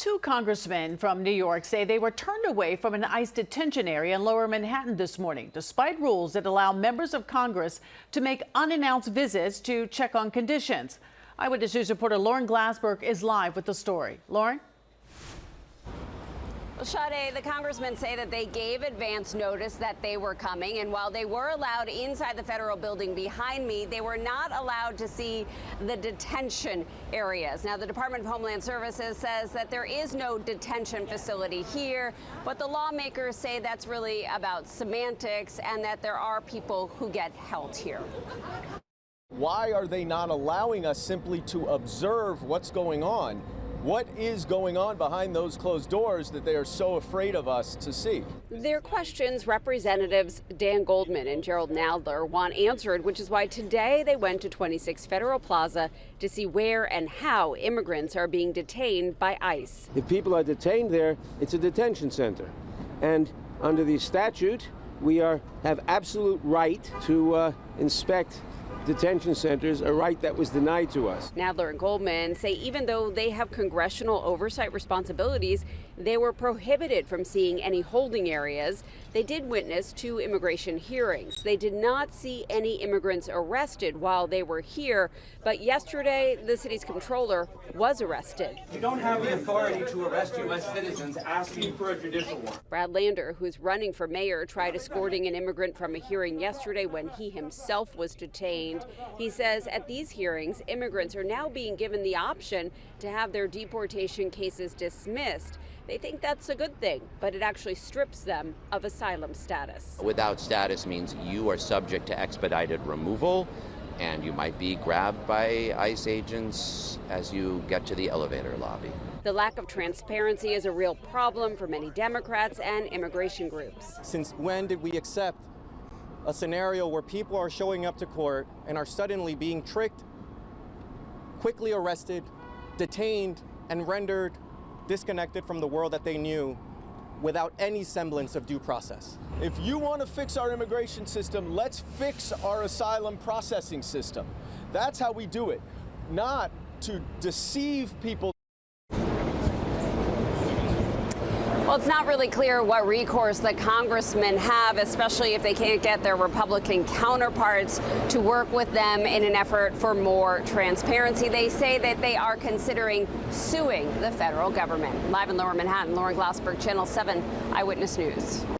Two congressmen from New York say they were turned away from an ICE detention area in Lower Manhattan this morning, despite rules that allow members of Congress to make unannounced visits to check on conditions. Eyewitness News reporter Lauren Glassberg is live with the story. Lauren? Well, Sade, the congressmen say that they gave advance notice that they were coming, and while they were allowed inside the federal building behind me, they were not allowed to see the detention areas. Now, the Department of Homeland Services says that there is no detention facility here, but the lawmakers say that's really about semantics and that there are people who get held here. Why are they not allowing us simply to observe what's going on? What is going on behind those closed doors that they are so afraid of us to see? Their questions Representatives Dan Goldman and Gerald Nadler want answered, which is why today they went to 26 Federal Plaza to see where and how immigrants are being detained by ICE. If people are detained there, it's a detention center. And under the statute, we have absolute right to inspect detention centers, a right that was denied to us. Nadler and Goldman say even though they have congressional oversight responsibilities, they were prohibited from seeing any holding areas. They did witness 2 immigration hearings. They did not see any immigrants arrested while they were here, but yesterday the city's comptroller was arrested. You don't have the authority to arrest U.S. citizens asking for a judicial warrant. Brad Lander, who's running for mayor, tried escorting an immigrant from a hearing yesterday when he himself was detained. He says at these hearings, immigrants are now being given the option to have their deportation cases dismissed. They think that's a good thing, but it actually strips them of asylum status. Without status means you are subject to expedited removal, and you might be grabbed by ICE agents as you get to the elevator lobby. The lack of transparency is a real problem for many Democrats and immigration groups. Since when did we accept a scenario where people are showing up to court and are suddenly being tricked, quickly arrested, detained, and rendered disconnected from the world that they knew without any semblance of due process? If you want to fix our immigration system, let's fix our asylum processing system. That's how we do it, not to deceive people. Well, it's not really clear what recourse the congressmen have, especially if they can't get their Republican counterparts to work with them in an effort for more transparency. They say that they are considering suing the federal government. Live in Lower Manhattan, Lauren Glassberg, Channel 7 Eyewitness News.